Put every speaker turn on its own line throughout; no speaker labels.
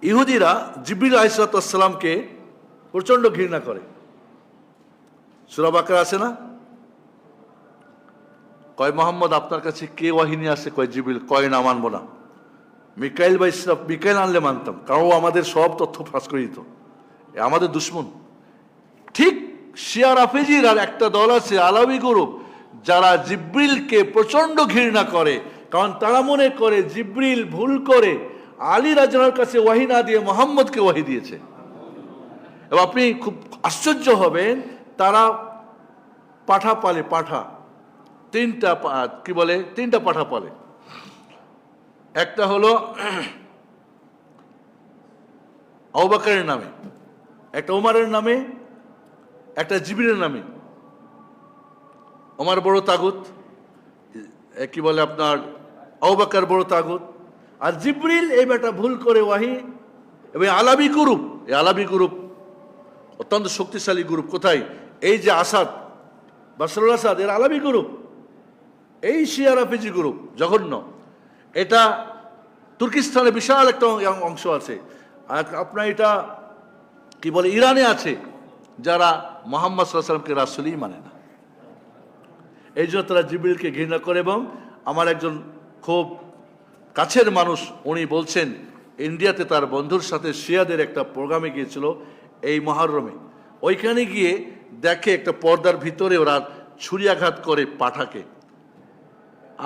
ইহুদিরা জিবরিল আলাইহিস সালামকে প্রচন্ড ঘৃণা করে। সূরা বাকারা আছে না, কয় মোহাম্মদ আপনার কাছে কে ওয়াহী নিয়ে আসে? কয় জিবরিল। কয় না মানবো না, মিকাইল বা ইসরাফ, মিকাইল আনলে মানতাম, কারণ আমাদের সব তথ্য ফাঁস করে দিত, আমাদের দুশ্মন। ঠিক শিয়া রাফেজির আর একটা দল আছে আলাবি গ্রুপ, যারা জিবরিলকে প্রচন্ড ঘৃণা করে, কারণ তারা মনে করে জিবরিল ভুল করে আলী রাদিয়াল্লাহু কাছে ওয়াহী না দিয়ে মুহাম্মদকে ওয়াহী দিয়েছে। এবং আপনি খুব আশ্চর্য হবেন, তারা পাঠা পালে, পাঠা তিনটা পাঠা পালে। একটা হলো আবু বকরের নামে, একটা ওমরের নামে, একটা জিবরিলের নামে। ওমর বড় তাগুত, কি বলে আপনার আবু বকর বড় তাগুত, আর জিবরিল এই বেটা ভুল করে ওয়াহী। এবং আলাবি গ্রুপ, এই আলাবি গ্রুপ অত্যন্ত শক্তিশালী গ্রুপ। কোথায়? এই যে আসাদ, বাশারুল আসাদ, এর আলাবি গ্রুপ। এই শিয়া রাফেজি গ্রুপ জঘন্য। এটা তুর্কিস্তানে বিশাল একটা অংশ আছে। আর আপনার এটা কি বলে ইরানে আছে, যারা মুহাম্মদ সাল্লাল্লাহু আলাইহি ওয়াসাল্লামকে রাসূলই মানে না। এই জন্য তারা জিবরিলকে ঘৃণা করে। এবং আমার একজন খুব কাছের মানুষ, উনি বলছেন ইন্ডিয়াতে তার বন্ধুর সাথে শিয়াদের একটা প্রোগ্রামে গিয়েছিল এই মুহররমে। ওইখানে গিয়ে দেখে একটা পর্দার ভিতরে ওরা ছুরিয়াঘাত করে পাঠাকে,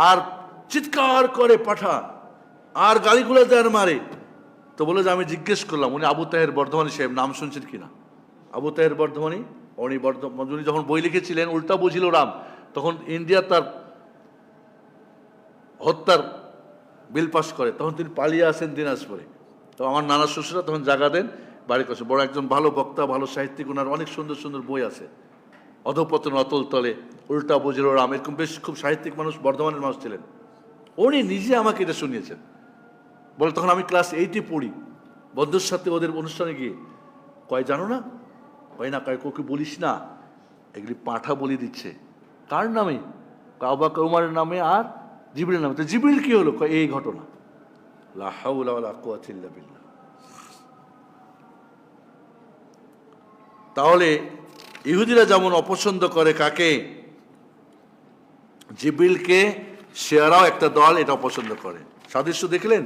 আর চিৎকার করে পাঠা, আর গালিগুলো দেয়ার মারে। তো বলে যে আমি জিজ্ঞেস করলাম, উনি আবু তাহের বর্ধমানী সাহেব, নাম শুনছেন কিনা? আবু তাহের বর্ধমানী, উনি যখন বই লিখেছিলেন উল্টা বুঝিল রাম, তখন ইন্ডিয়া তার হত্যার বিল পাস করে, তখন তিনি পালিয়ে আসেন দিনাজপুরে। তো আমার নানা শ্বশুরা তখন জায়গা দেন, বাড়ি করছে। বড় একজন ভালো বক্তা, ভালো সাহিত্যিক, ওনার অনেক সুন্দর সুন্দর বই আছে, অধপতন অতল তলে, উল্টা বুঝিল রাম, এরকম বেশ খুব সাহিত্যিক মানুষ, বর্ধমানের মানুষ ছিলেন। উনি নিজে আমাকে এটা শুনিয়েছেন। বলে তখন আমি ক্লাস 8-এ পড়ি, বন্ধুর সাথে ওদের অনুষ্ঠানে গিয়ে, কয় জানো না? কয় না। কয় কাউকে বলিস না, এগুলি পাঠা বলি দিচ্ছে। কার নামে? আবু বকর ওমরের নামে আর জিবরিলের নামে। তো জিবরিল কি হলো? কয় এই ঘটনা। লা হাওলা ওয়ালা কুওয়াতা ইল্লা বিল্লাহ। তাহলে ইহুদিরা যেমন অপছন্দ করে কাকে? জিবরিলকে, শিয়ারাও একটা দল এটা অপছন্দ করে। সাদৃশ্য দেখলেন?